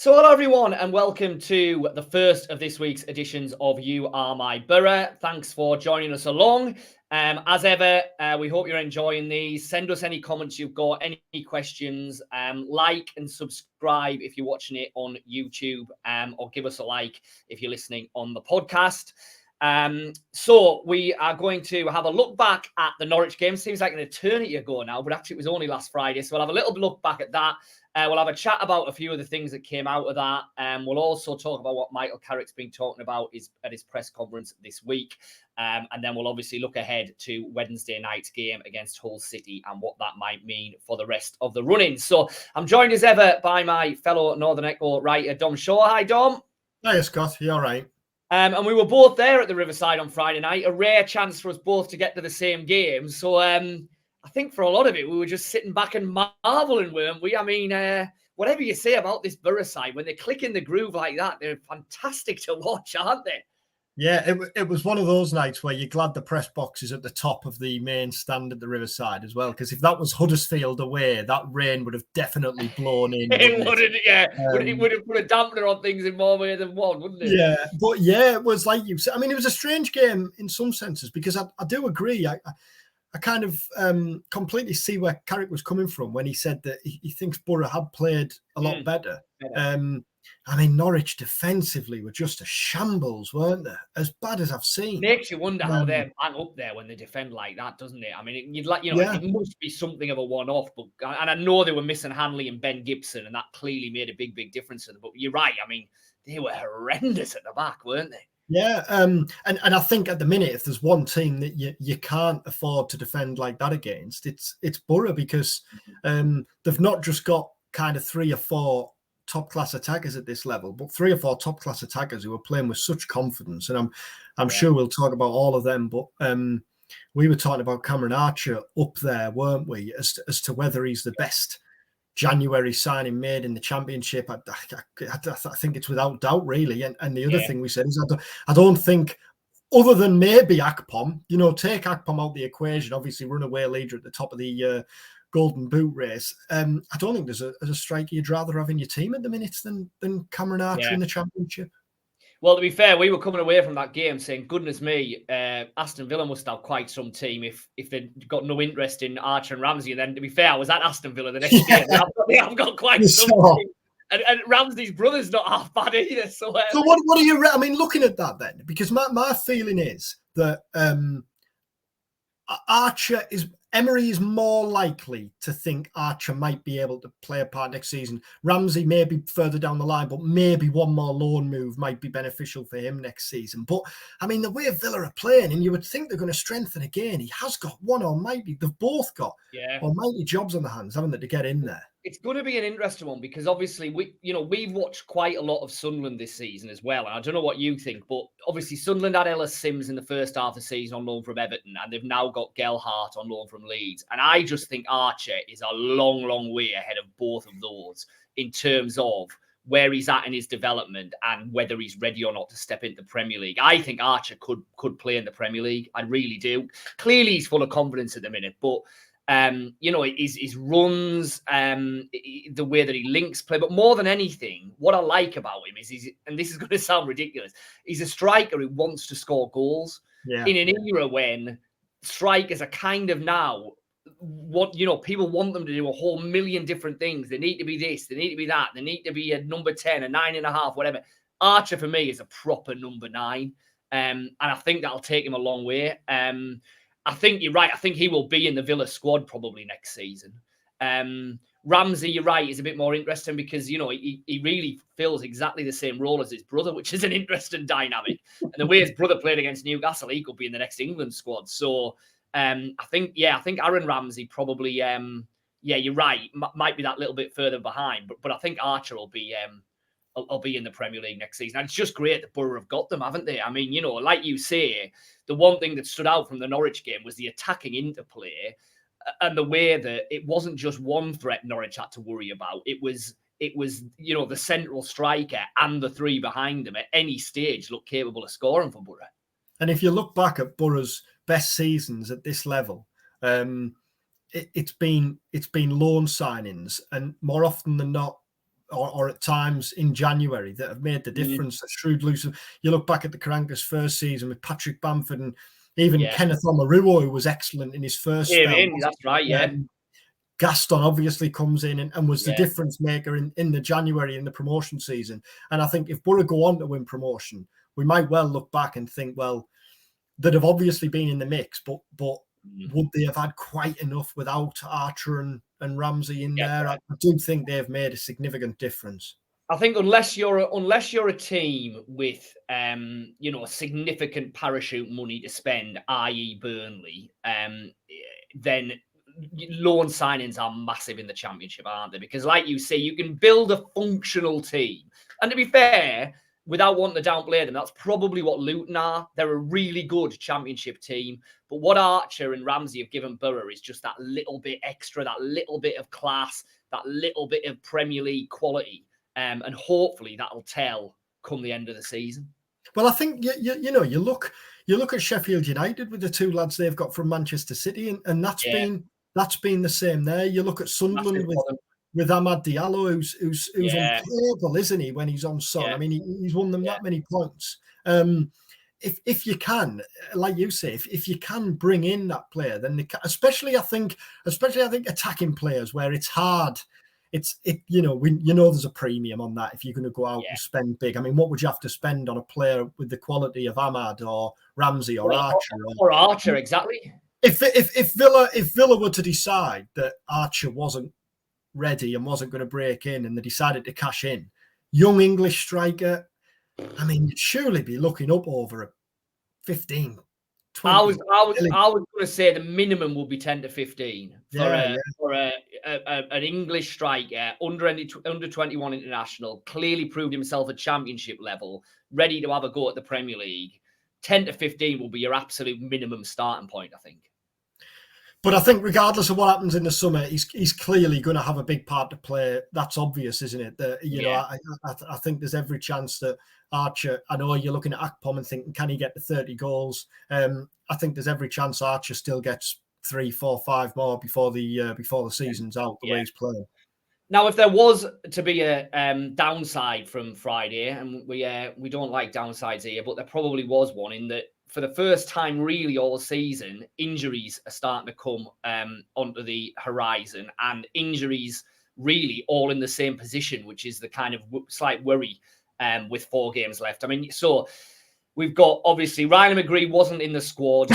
So hello everyone and welcome to the first of this week's editions of You Are My Boro. Thanks for joining us along. As ever, we hope you're enjoying these. Send us any comments you've got, any questions. Like and subscribe if you're watching it on YouTube, or give us a like if you're listening on the podcast. So we are going to have a look back at the Norwich game. Seems like an eternity ago now, but actually it was only last Friday. So we'll have a little look back at that. We'll have a chat about a few of the things that came out of that. We'll also talk about what Michael Carrick's been talking about at his press conference this week. And then we'll obviously look ahead to Wednesday night's game against Hull City and what that might mean for the rest of the run-in. So I'm joined as ever by my fellow Northern Echo writer, Dom Shaw. Hi, Dom. Hi, Scott. You all right? And we were both there at the Riverside on Friday night. A rare chance for us both to get to the same game. So I think for a lot of it, we were just sitting back and marveling, weren't we? I mean, whatever you say about this Boro side, when they click in the groove like that, they're fantastic to watch, aren't they? Yeah, it was one of those nights where you're glad the press box is at the top of the main stand at the Riverside as well, because if that was Huddersfield away, that rain would have definitely blown in. It wouldn't, yeah. It would have put a dampener on things in more ways than one, wouldn't it? Yeah, but yeah, it was like you said. I mean, it was a strange game in some senses, because I do agree. I kind of completely see where Carrick was coming from when he said that he thinks Boro had played a lot better. I mean, Norwich defensively were just a shambles, weren't they? As bad as I've seen. Makes you wonder how they hang up there when they defend like that, doesn't it? I mean, it must be something of a one-off. But and I know they were missing Hanley and Ben Gibson, and that clearly made a big difference to them. But you're right. I mean, they were horrendous at the back, weren't they? Yeah, and I think at the minute, if there's one team that you can't afford to defend like that against, it's Boro, because they've not just got kind of 3 or 4 top-class attackers at this level, but 3 or 4 top-class attackers who are playing with such confidence. And I'm sure we'll talk about all of them, but we were talking about Cameron Archer up there, weren't we, as to whether he's the best January signing made in the Championship. I think it's without doubt, really. And the other thing we said is I don't think, other than maybe Akpom, take Akpom out the equation, obviously runaway leader at the top of the Golden Boot race. I don't think there's a striker you'd rather have in your team at the minute than Cameron Archer in the Championship. Well, to be fair, we were coming away from that game saying, goodness me, Aston Villa must have quite some team if they've got no interest in Archer and Ramsay. And then, to be fair, I was at Aston Villa the next day. They have got quite some team. And Ramsay's brother's not half bad either. So what are you... I mean, looking at that then, because my feeling is that Emery is more likely to think Archer might be able to play a part next season. Ramsay may be further down the line, but maybe one more loan move might be beneficial for him next season. But, I mean, the way Villa are playing, and you would think they're going to strengthen again, he has got they've both got almighty jobs on their hands, haven't they, to get in there? It's going to be an interesting one, because obviously we've watched quite a lot of Sunderland this season as well. And I don't know what you think, but obviously Sunderland had Ellis Sims in the first half of the season on loan from Everton, and they've now got Gelhardt on loan from Leeds. And I just think Archer is a long way ahead of both of those in terms of where he's at in his development and whether he's ready or not to step into the Premier League. I think Archer could play in the Premier League. I really do. Clearly he's full of confidence at the minute, but his runs, the way that he links play, but more than anything, what I like about him is and this is going to sound ridiculous, he's a striker who wants to score goals in an era when strikers are kind of now people want them to do a whole million different things. They need to be this, they need to be that, they need to be a number 10, a 9.5, whatever. Archer for me is a proper number 9, and I think that'll take him a long way. I think you're right. I think he will be in the Villa squad probably next season. Ramsay, you're right, is a bit more interesting because, he really fills exactly the same role as his brother, which is an interesting dynamic. And the way his brother played against Newcastle, he could be in the next England squad. So I think Aaron Ramsay probably, you're right, might be that little bit further behind. But I think Archer will be in the Premier League next season. And it's just great that Boro have got them, haven't they? I mean, like you say, the one thing that stood out from the Norwich game was the attacking interplay and the way that it wasn't just one threat Norwich had to worry about. It was the central striker and the 3 behind them at any stage looked capable of scoring for Boro. And if you look back at Boro's best seasons at this level, it's been loan signings, and more often than not, or at times in January that have made the difference. That shrewd loose. You look back at the Karanka's first season with Patrick Bamford and even Kenneth Omaruo, who was excellent in his first spell. That's right, yeah. Gaston obviously comes in and was the difference maker in the January in the promotion season. And I think if Boro go on to win promotion, we might well look back and think, well, they'd have obviously been in the mix, but would they have had quite enough without Archer and Ramsay in there? I do think they've made a significant difference. I think unless you're a team with significant parachute money to spend, i.e. Burnley, then loan signings are massive in the Championship, aren't they? Because like you say, you can build a functional team. And to be fair, without wanting to downplay them, that's probably what Luton are. They're a really good Championship team. But what Archer and Ramsay have given Boro is just that little bit extra, that little bit of class, that little bit of Premier League quality. And hopefully that'll tell come the end of the season. Well, I think, you look at Sheffield United with the two lads they've got from Manchester City, and that's been the same there. You look at Sunderland with Amad Diallo, who's unplayable, isn't he, when he's on Son? I mean, he's won them that many points. If you can, like you say, if you can bring in that player, then especially I think attacking players where it's hard. There's a premium on that if you're going to go out and spend big. I mean, what would you have to spend on a player with the quality of Ahmad or Ramsay or Archer? Or Archer, exactly. If Villa were to decide that Archer wasn't ready and wasn't going to break in, and they decided to cash in, young English striker, I mean, you'd surely be looking up over a 15. 20. I was going to say the minimum will be 10 to 15 for an English striker, under 21 international, clearly proved himself at Championship level, ready to have a go at the Premier League. 10 to 15 will be your absolute minimum starting point, I think. But I think regardless of what happens in the summer, he's clearly going to have a big part to play. That's obvious, isn't it? I think there's every chance that Archer, I know you're looking at Akpom and thinking, can he get to 30 goals? I think there's every chance Archer still gets 3, 4, 5 more before the season's out, the way he's playing. Now, if there was to be a downside from Friday, and we don't like downsides here, but there probably was one, in that for the first time really all season, injuries are starting to come onto the horizon, and injuries really all in the same position, which is the kind of slight worry with 4 games left. I mean, so we've got, obviously, Ryan McGree wasn't in the squad.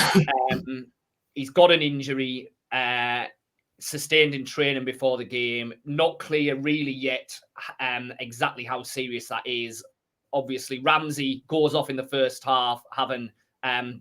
He's got an injury sustained in training before the game. Not clear really yet exactly how serious that is. Obviously, Ramsay goes off in the first half, having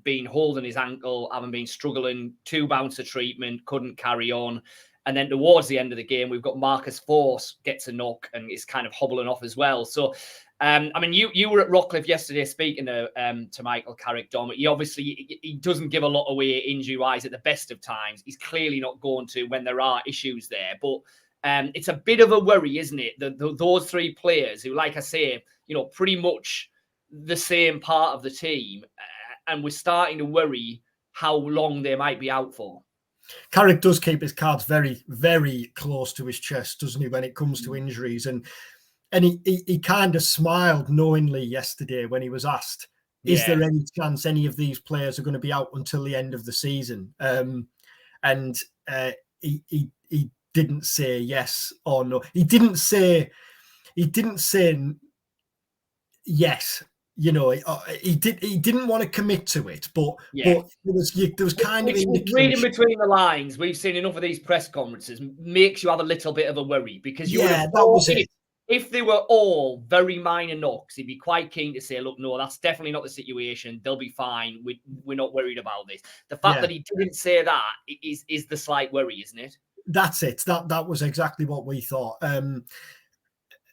been holding his ankle, having been struggling, 2 bouncer treatment, couldn't carry on. And then towards the end of the game, we've got Marcus Force gets a knock and is kind of hobbling off as well. So, I mean, you were at Rockcliffe yesterday speaking to Michael Carrick, Dom. He doesn't give a lot away injury-wise at the best of times. He's clearly not going to when there are issues there. But it's a bit of a worry, isn't it? Those 3 players who, like I say, pretty much the same part of the team. And we're starting to worry how long they might be out for. Carrick does keep his cards very, very close to his chest, doesn't he, when it comes to injuries? And he kind of smiled knowingly yesterday when he was asked, is there any chance any of these players are going to be out until the end of the season? And he didn't say yes or no. He didn't say yes. He didn't want to commit to it, but there was kind of indication. Reading between the lines, we've seen enough of these press conferences, makes you have a little bit of a worry, because that was it. If they were all very minor knocks, he'd be quite keen to say, look, no, that's definitely not the situation. They'll be fine. We're not worried about this. The fact that he didn't say that is the slight worry, isn't it? That's it. That was exactly what we thought.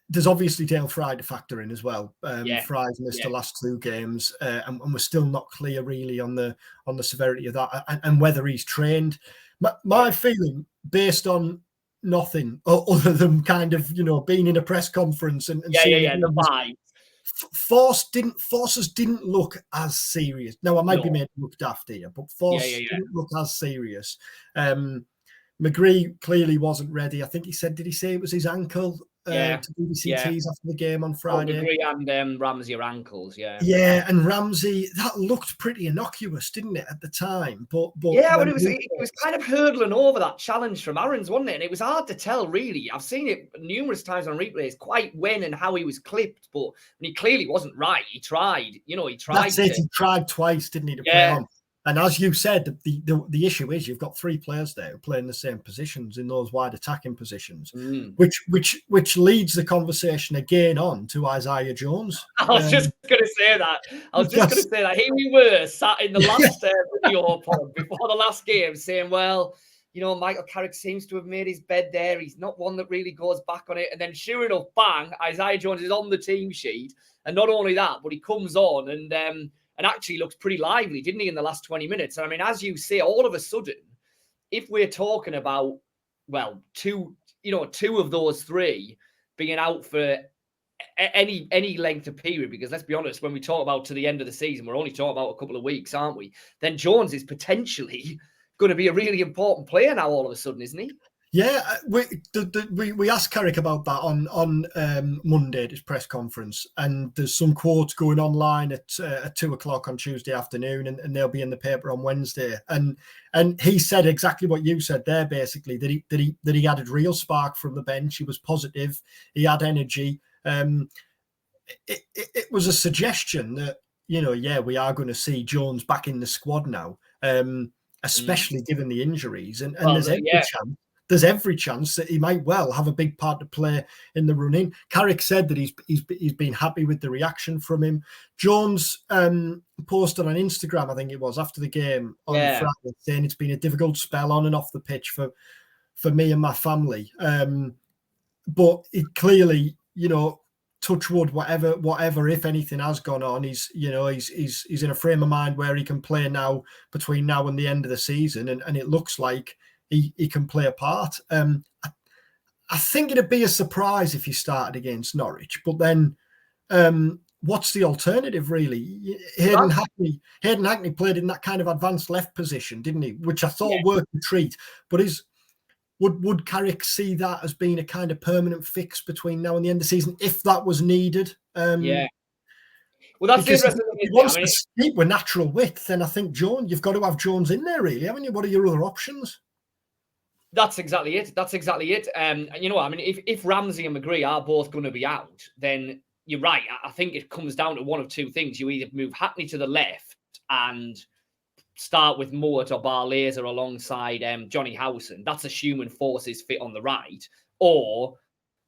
There's obviously Dale Fry to factor in as well. Fry's missed the last 2 games, and we're still not clear really on the severity of that and whether he's trained. My feeling, based on nothing other than kind of being in a press conference and seeing the vibe. Forces didn't look as serious. Now I might be made to look daft here, but Force didn't look as serious. McGree clearly wasn't ready. I think he said, did he say it was his ankle? to BBC Tees after the game on Friday. McGree and Ramsay are ankles, Yeah, and Ramsay, that looked pretty innocuous, didn't it, at the time? But it was kind of hurdling over that challenge from Aaron's, wasn't it? And it was hard to tell, really. I've seen it numerous times on replays, quite when and how he was clipped, but he clearly wasn't right. He tried, he tried. That's it. He tried twice, didn't he, to play on? And as you said, the issue is you've got 3 players there who play in the same positions, in those wide attacking positions, which leads the conversation again on to Isaiah Jones. I was just going to say that. Here we were sat in the last video pod before the last game saying, well, Michael Carrick seems to have made his bed there. He's not one that really goes back on it. And then sure enough, bang, Isaiah Jones is on the team sheet. And not only that, but he comes on and actually looks pretty lively, didn't he, in the last 20 minutes? And I mean, as you say, all of a sudden, if we're talking about, well, two of those 3 being out for any length of period, because let's be honest, when we talk about to the end of the season, we're only talking about a couple of weeks, aren't we? Then Jones is potentially going to be a really important player now all of a sudden, isn't he? Yeah, we asked Carrick about that on Monday at his press conference, and there's some quotes going online at 2:00 on Tuesday afternoon, and they'll be in the paper on Wednesday. And he said exactly what you said there, basically that he added real spark from the bench. He was positive. He had energy. It was a suggestion that we are going to see Jones back in the squad now, especially given the injuries, and there's every chance that he might well have a big part to play in the run-in. Carrick said that he's been happy with the reaction from him. Jones posted on Instagram, I think it was, after the game on Friday, saying it's been a difficult spell on and off the pitch for me and my family. But it clearly, touch wood, whatever, if anything has gone on, he's in a frame of mind where he can play now between now and the end of the season, and it looks like he can play a part. I think it'd be a surprise if he started against Norwich, but then what's the alternative, really? Hayden Hackney played in that kind of advanced left position, didn't he? Which I thought worked a treat. But would Carrick see that as being a kind of permanent fix between now and the end of the season, if that was needed? Well, that's interesting. If he wants to sleep with natural width, then I think you've got to have Jones in there, really, haven't you? What are your other options? That's exactly it. If Ramsay and McGree are both going to be out, then you're right. I think it comes down to one of 2 things. You either move Hackney to the left and start with Mowat or Barlaser alongside Johnny Howson. That's assuming Force is fit on the right. Or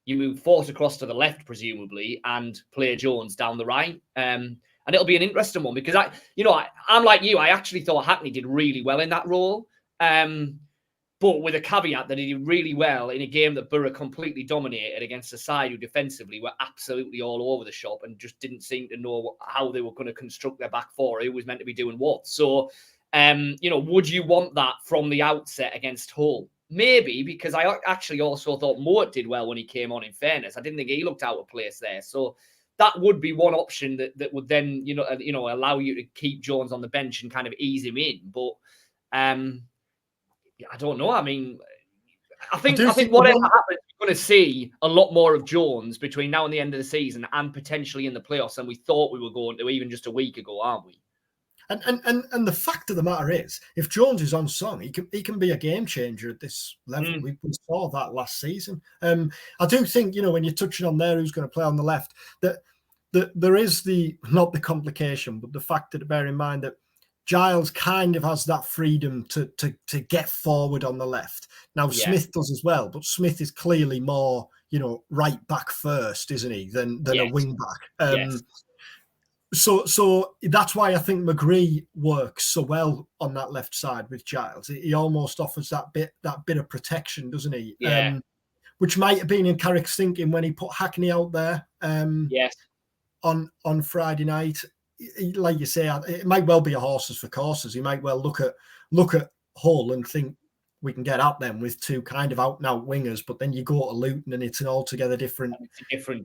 you move Force across to the left, presumably, and play Jones down the right. And it'll be an interesting one because I'm like you. I actually thought Hackney did really well in that role. But with a caveat that he did really well in a game that Boro completely dominated against a side who defensively were absolutely all over the shop and just didn't seem to know how they were going to construct their back four, who was meant to be doing what. So, would you want that from the outset against Hull? Maybe, because I actually also thought Mowat did well when he came on, in fairness. I didn't think he looked out of place there. So that would be one option that would then, allow you to keep Jones on the bench and kind of ease him in. But, I don't know. I mean, I think whatever happens, you're going to see a lot more of Jones between now and the end of the season and potentially in the playoffs than we thought we were going to even just a week ago, aren't we? And the fact of the matter is, if Jones is on song, he can be a game changer at this level. We saw that last season. I do think, when you're touching on there who's going to play on the left, that there is not the complication, but the fact that, bear in mind that Giles kind of has that freedom to get forward on the left. Now, Smith does as well, but Smith is clearly more, right back first, isn't he, than a wing back. So that's why I think McGree works so well on that left side with Giles. He almost offers that bit of protection, doesn't he? Yeah. Which might have been in Carrick's thinking when he put Hackney out there. On Friday night. Like you say, it might well be a horses for courses. He might well look at Hull and think we can get at them with 2 kind of out and out wingers, but then you go to Luton and it's an altogether different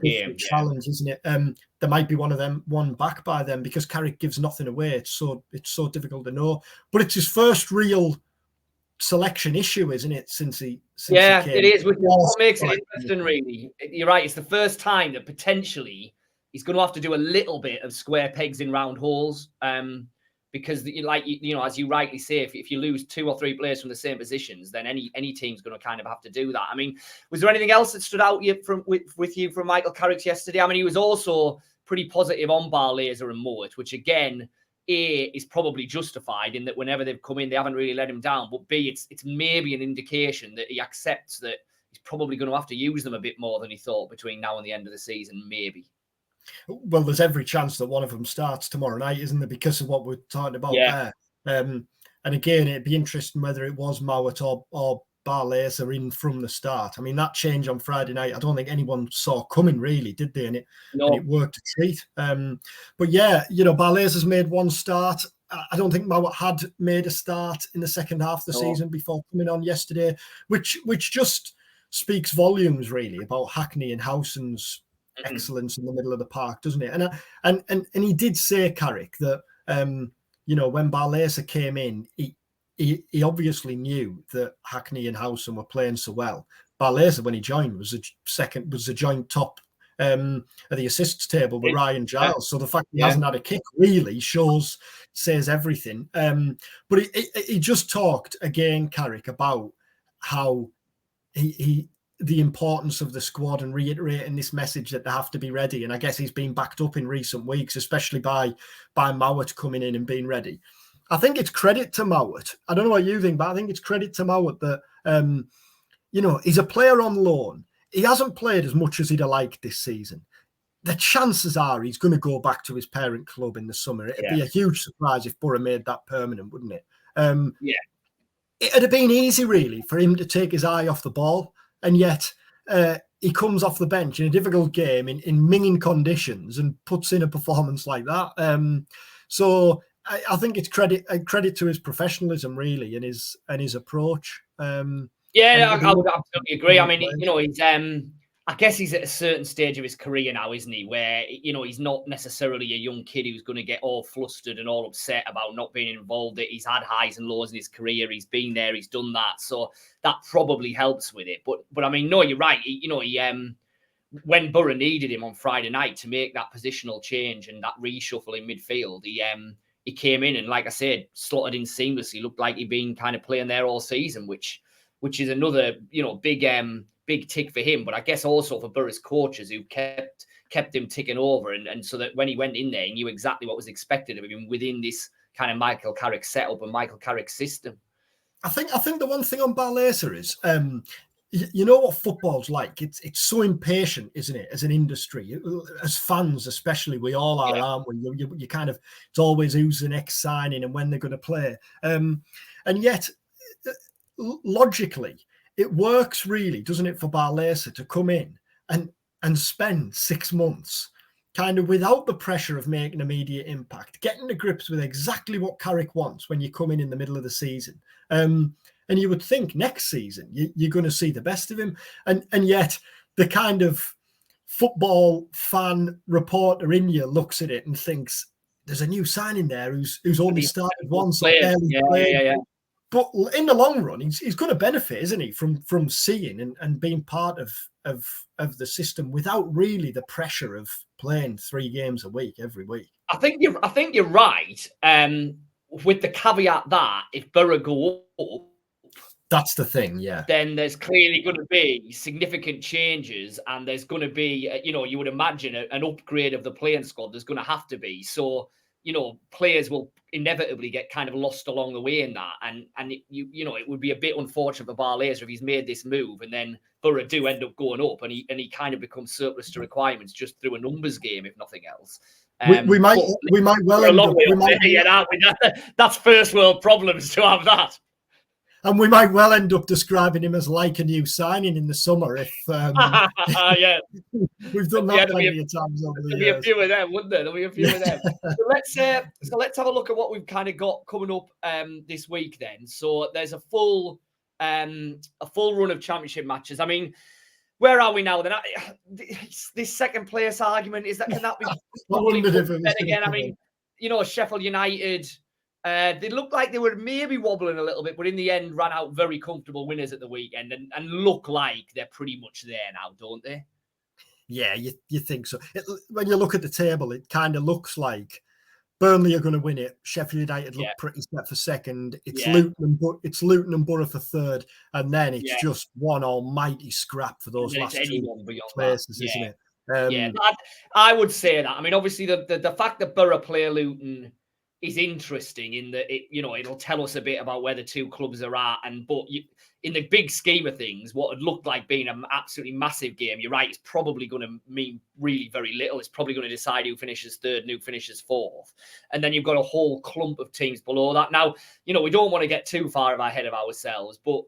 game challenge, isn't it? There might be one back by them because Carrick gives nothing away. It's so difficult to know. But it's his first real selection issue, isn't it? Since he came, it is. Which is what makes it interesting, really. You're right. It's the first time that potentially he's going to have to do a little bit of square pegs in round holes. Because, like, as you rightly say, if you lose 2 or 3 players from the same positions, then any team's going to kind of have to do that. I mean, was there anything else that stood out with you from Michael Carrick yesterday? I mean, he was also pretty positive on Barlaser and Mowat, which again, A, is probably justified in that whenever they've come in, they haven't really let him down. But B, it's maybe an indication that he accepts that he's probably going to have to use them a bit more than he thought between now and the end of the season, maybe. Well, there's every chance that one of them starts tomorrow night, isn't there? Because of what we're talking about there. And again, it'd be interesting whether it was Mowat or Barlaser in from the start. I mean, that change on Friday night, I don't think anyone saw coming, really, did they? And it worked a treat. But yeah, Barlaser's made one start. I don't think Mowat had made a start in the second half of the season before coming on yesterday, which just speaks volumes, really, about Hackney and Howson's excellence in the middle of the park, doesn't it? And he did say, Carrick, that when Barlaser came in, he obviously knew that Hackney and Howson were playing so well. Barlaser, when he joined, was a joint top at the assists table with Ryan Giles. So the fact he hasn't had a kick really says everything. But he just talked again, Carrick, about how the importance of the squad and reiterating this message that they have to be ready. And I guess he's been backed up in recent weeks, especially by Mowat coming in and being ready. I think it's credit to Mowat. I don't know what you think, but I think it's credit to Mowat that, he's a player on loan. He hasn't played as much as he'd have liked this season. The chances are he's going to go back to his parent club in the summer. It'd be a huge surprise if Boro made that permanent, wouldn't it? It'd have been easy, really, for him to take his eye off the ball. And yet he comes off the bench in a difficult game in minging conditions and puts in a performance like that. So I think it's credit to his professionalism, really, and his approach. I would absolutely agree. I mean, he's I guess he's at a certain stage of his career now, isn't he? Where, he's not necessarily a young kid who's going to get all flustered and all upset about not being involved. He's had highs and lows in his career. He's been there. He's done that. So that probably helps with it. But I mean, no, you're right. He when Boro needed him on Friday night to make that positional change and that reshuffle in midfield, he came in and, like I said, slotted in seamlessly. Looked like he'd been kind of playing there all season, which is another, big tick for him, but I guess also for Boro's coaches who kept him ticking over, and so that when he went in there, he knew exactly what was expected of him within this kind of Michael Carrick setup and Michael Carrick system. I think the one thing on Barlaser is, what football's like. It's so impatient, isn't it? As an industry, as fans, especially, we all are, aren't we? You kind of, it's always who's the next signing and when they're going to play, and yet logically, it works, really, doesn't it, for Barlaser to come in and spend 6 months kind of without the pressure of making immediate impact, getting to grips with exactly what Carrick wants when you come in the middle of the season. And you would think next season you're going to see the best of him. And yet the kind of football fan reporter in you looks at it and thinks, there's a new signing there who's only started once or barely played. But in the long run, he's going to benefit, isn't he, from seeing and being part of the system without really the pressure of playing 3 games a week every week. I think you're right. With the caveat that if Boro go up, that's the thing, then there's clearly going to be significant changes, and there's going to be, you would imagine an upgrade of the playing squad. There's going to have to be. So, players will inevitably get kind of lost along the way in that. And it would be a bit unfortunate for Barlaser if he's made this move and then Boro do end up going up and he kind of becomes surplus to requirements just through a numbers game, if nothing else. We might well end up. That's first world problems to have that. And we might well end up describing him as like a new signing in the summer if we've done that plenty of times over the years. There'll be a few of them, wouldn't there? There'll be a few of them. So let's have a look at what we've kind of got coming up this week then. So there's a full run of championship matches. I mean, where are we now then? This second place argument, can that be? Then again, I mean, Sheffield United They looked like they were maybe wobbling a little bit, but in the end ran out very comfortable winners at the weekend and look like they're pretty much there now, don't they? Yeah, you think so. When you look at the table, it kind of looks like Burnley are going to win it. Sheffield United look pretty set for second. It's Luton and Boro for third, and then it's just one almighty scrap for those last two places, isn't it? I would say that. I mean, obviously, the fact that Boro play Luton is interesting in that it'll tell us a bit about where the two clubs are at. But in the big scheme of things, what had looked like being an absolutely massive game, you're right, it's probably going to mean really very little. It's probably going to decide who finishes third and who finishes fourth. And then you've got a whole clump of teams below that. Now, we don't want to get too far ahead of ourselves, but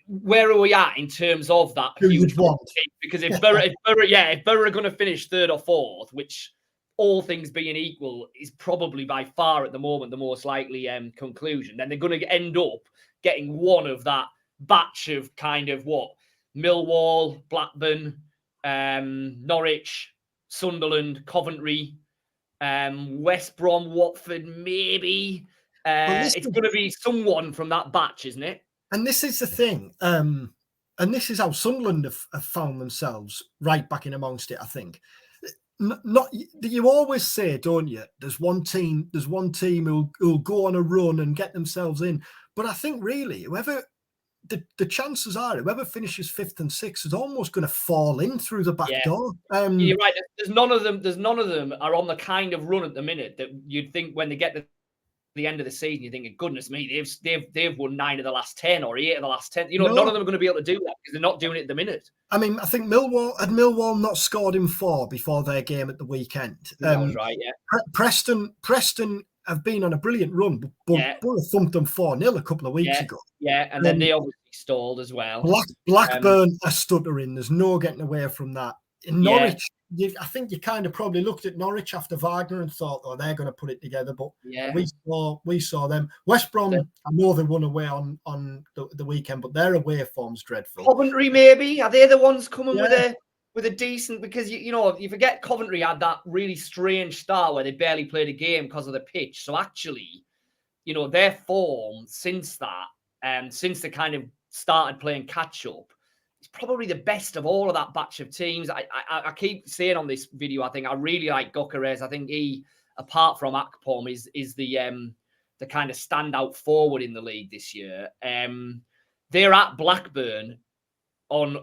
where are we at in terms of that huge team? Because if Boro are going to finish third or fourth, which all things being equal is probably by far at the moment the most likely conclusion, then they're going to end up getting one of that batch of kind of Millwall, Blackburn, Norwich, Sunderland, Coventry, West Brom, Watford, maybe. It's going to be someone from that batch, isn't it? And this is the thing. And this is how Sunderland have found themselves right back in amongst it, I think. Not you always say, don't you? There's one team who'll go on a run and get themselves in. But I think really, whoever the chances are, whoever finishes fifth and sixth is almost going to fall in through the back door. You're right. There's none of them are on the kind of run at the minute that you'd think when they get to the end of the season, you think, goodness me, they've won 9 of the last 10 or 8 of the last 10. None of them are going to be able to do that because they're not doing it at the minute. I mean, I think Millwall not scored in 4 before their game at the weekend. That was right, yeah. Preston have been on a brilliant run, but Boro thumped them 4-0 a couple of weeks ago. Yeah, and then they obviously stalled as well. Blackburn are stuttering. There's no getting away from that. In Norwich, I think you kind of probably looked at Norwich after Wagner and thought, oh, they're going to put it together. But we saw them. West Brom, I know they won away on the weekend, but their away form's dreadful. Coventry, maybe? Are they the ones coming with a decent? Because, you forget Coventry had that really strange start where they barely played a game because of the pitch. So actually, their form since that, since they kind of started playing catch-up, it's probably the best of all of that batch of teams. I keep saying on this video, I think I really like Gyökeres. I think he, apart from Akpom, is the kind of standout forward in the league this year. They're at Blackburn on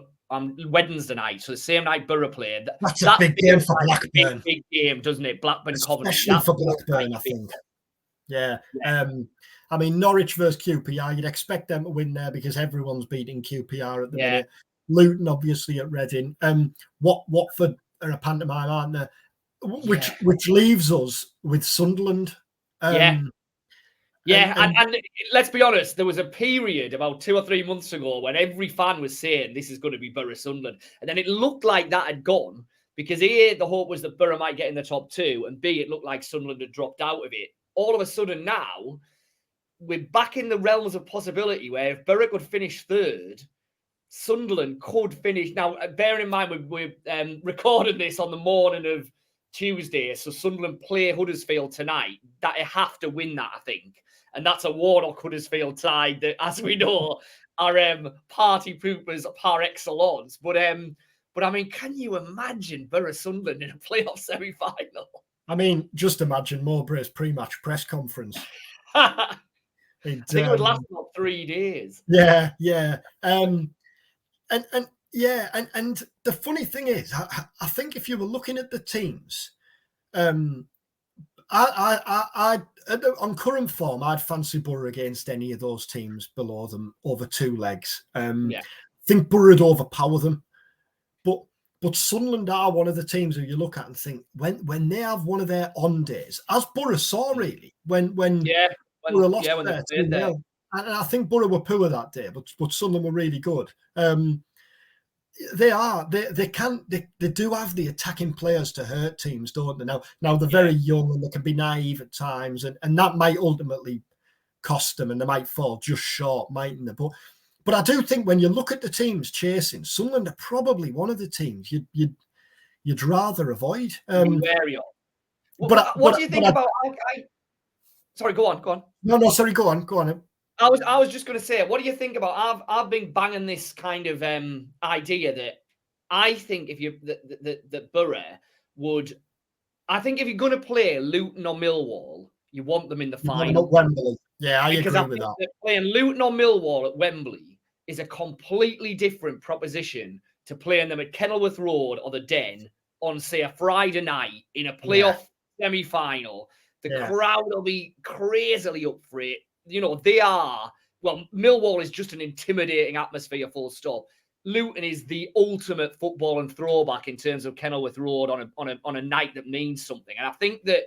Wednesday night, so the same night Boro played. That's a big game for Blackburn. Big game, doesn't it? Blackburn Coventry. Especially for Blackburn, I think. Yeah. I mean, Norwich versus QPR, you'd expect them to win there because everyone's beating QPR at the minute. Luton, obviously, at Reading. Watford are a pantomime, aren't they? Which leaves us with Sunderland. And let's be honest, there was a period about 2 or 3 months ago when every fan was saying this is going to be Boro Sunderland. And then it looked like that had gone because A, the hope was that Boro might get in the top 2, and B, it looked like Sunderland had dropped out of it. All of a sudden now, we're back in the realms of possibility where if Boro could finish third, Sunderland could finish. Now, bearing in mind, we're recording this on the morning of Tuesday, so Sunderland play Huddersfield tonight. That they have to win that, I think. And that's a Warnock-Huddersfield side that, as we know, are party poopers par excellence. But I mean, can you imagine Boro Sunderland in a playoff semi-final? I mean, just imagine Mowbray's pre-match press conference. I think it would last about 3 days. Yeah. And the funny thing is, I think if you were looking at the teams, on current form, I'd fancy Boro against any of those teams below them over 2 legs. I think Boro would overpower them, but Sunderland are one of the teams who you look at and think when they have one of their on days, as Boro saw really when Boro lost there. And I think Boro were poor that day, but Sunderland were really good. They do have the attacking players to hurt teams, don't they? Now they're very young and they can be naive at times, and that might ultimately cost them, and they might fall just short, mightn't they? But I do think when you look at the teams chasing, Sunderland are probably one of the teams you'd rather avoid. What do you think about? Sorry, go on. No, sorry, go on. I was just going to say, what do you think about? I've been banging this kind of idea that I think if you that Boro would, I think if you're going to play Luton or Millwall, you want them in the final. At Wembley. Yeah, I because agree with that. That playing Luton or Millwall at Wembley is a completely different proposition to playing them at Kenilworth Road or the Den on, say, a Friday night in a playoff semi-final. The crowd will be crazily up for it. You know, they are, well, Millwall is just an intimidating atmosphere, full stop. Luton is the ultimate football and throwback in terms of Kenilworth Road on a night that means something. And I think that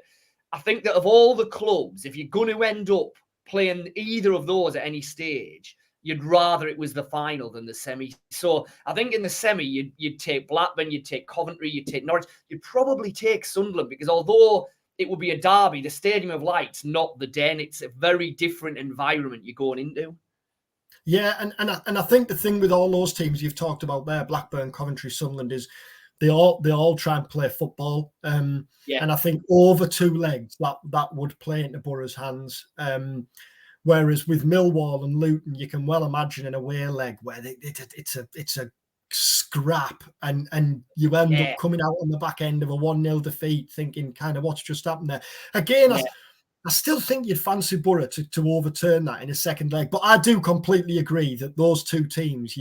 of all the clubs, if you're going to end up playing either of those at any stage, you'd rather it was the final than the semi. So I think in the semi, you'd take Blackburn, you'd take Coventry, you'd take Norwich, you'd probably take Sunderland, because although it would be a derby, the Stadium of Light's not the Den. It's a very different environment you're going into. Yeah, and I think the thing with all those teams you've talked about there, Blackburn, Coventry, Sunderland, is they all try and play football. And I think over two legs that would play into Boro's hands. Whereas with Millwall and Luton, you can well imagine an away leg where it's a scrap, and you end up coming out on the back end of a 1-0 defeat thinking kind of what's just happened there. Again, I still think you'd fancy Boro to overturn that in a second leg, but I do completely agree that those two teams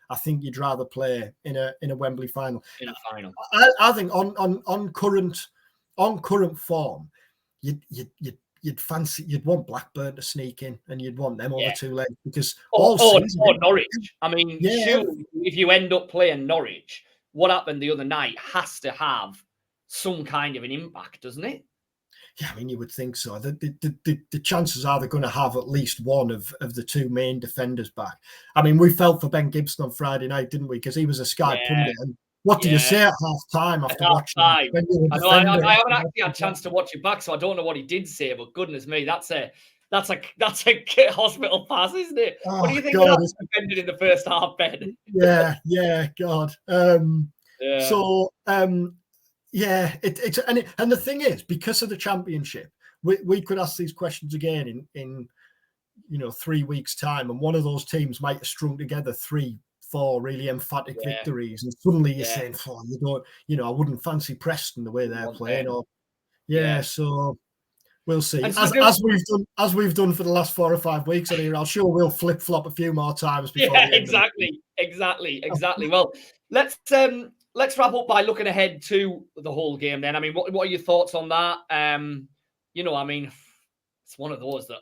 I think you'd rather play in a Wembley final. In a final, I think on current form, you'd want Blackburn to sneak in, and you'd want them over two legs, because or Norwich. I mean, surely if you end up playing Norwich, what happened the other night has to have some kind of an impact, doesn't it? Yeah, I mean, you would think so. The chances are they're going to have at least one of the two main defenders back. I mean, we felt for Ben Gibson on Friday night, didn't we? Because he was a Sky pundit. And what do you say at half time after watching? I haven't actually had a chance to watch it back, so I don't know what he did say. But goodness me, that's a hospital pass, isn't it? Oh, what do you think of that defended in the first half, Ben? God. Yeah, it's and the thing is, because of the Championship, we could ask these questions again in 3 weeks' time, and one of those teams might have strung together 3-4 really emphatic victories, and suddenly you're saying, "Oh, I wouldn't fancy Preston the way they're playing." So we'll see. As we've done for the last 4 or 5 weeks on here, I'm sure we'll flip flop a few more times before. Exactly. Well, let's wrap up by looking ahead to the whole game then. I mean, what are your thoughts on that? I mean, it's one of those that,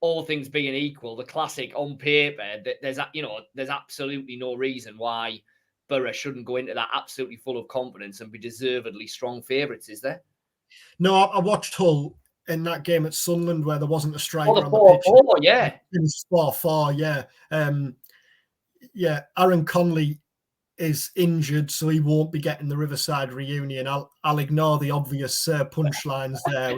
all things being equal, the classic on paper, there's absolutely no reason why Boro shouldn't go into that absolutely full of confidence and be deservedly strong favourites, is there? No, I watched Hull in that game at Sunderland where there wasn't a striker on the pitch. It was 4-4, Aaron Conley is injured, so he won't be getting the Riverside reunion. I'll ignore the obvious punchlines there.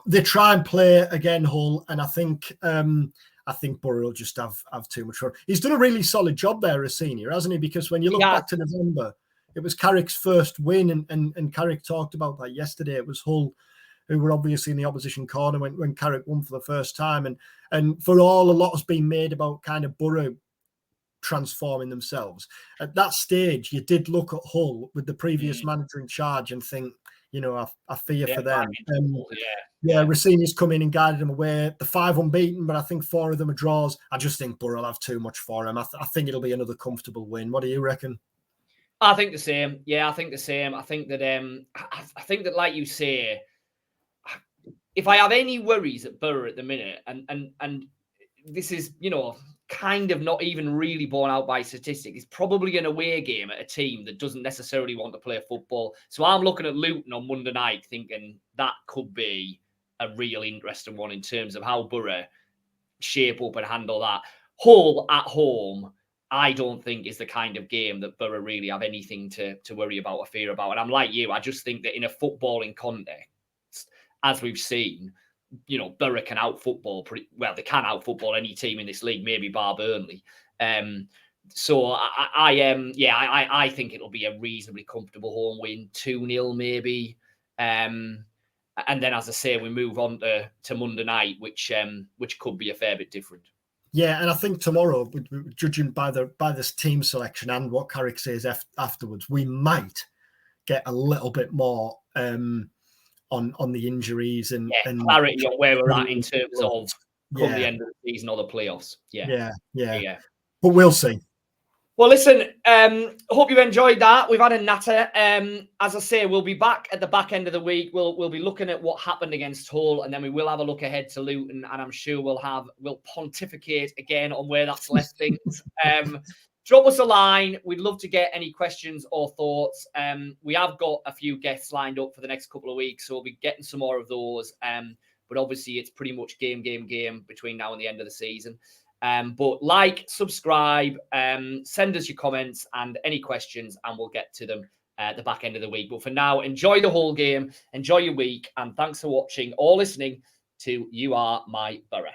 They try and play again, Hull, and I think Boro will just have too much fun. He's done a really solid job there as senior, hasn't he? Because when you look back to November, it was Carrick's first win, and Carrick talked about that yesterday. It was Hull who were obviously in the opposition corner when Carrick won for the first time. And for all, a lot has been made about kind of Boro transforming themselves. At that stage, you did look at Hull with the previous manager in charge and think, I fear for them. Rossini's come in and guided them away. The 5 unbeaten, but I think 4 of them are draws. I just think Boro will have too much for them. I think it'll be another comfortable win. What do you reckon? I think the same. Yeah, I think the same. I think that, like you say, if I have any worries at Boro at the minute, and this is, kind of not even really borne out by statistics, it's probably an away game at a team that doesn't necessarily want to play football. So I'm looking at Luton on Monday night thinking that could be a real interesting one in terms of how Boro shape up and handle that. Hull at home, I don't think is the kind of game that Boro really have anything to worry about or fear about. And I'm like you, I just think that in a footballing context, as we've seen, Boro can out-football pretty well. They can out-football any team in this league, maybe bar Burnley. So I think it'll be a reasonably comfortable home win, 2-0 maybe. And then, as I say, we move on to Monday night, which could be a fair bit different. Yeah, and I think tomorrow, judging by this team selection and what Carrick says afterwards, we might get a little bit more on the injuries and clarity on where we're at in terms of come the end of the season or the playoffs. Yeah. But we'll see. Well, listen, hope you enjoyed that. We've had a natter. As I say, we'll be back at the back end of the week. We'll be looking at what happened against Hull, and then we will have a look ahead to Luton, and I'm sure we'll pontificate again on where that's left things. Drop us a line. We'd love to get any questions or thoughts. We have got a few guests lined up for the next couple of weeks, so we'll be getting some more of those. But obviously, it's pretty much game between now and the end of the season. But like, subscribe, send us your comments and any questions, and we'll get to them at the back end of the week. But for now, enjoy the whole game, enjoy your week, and thanks for watching or listening to You Are My Boro.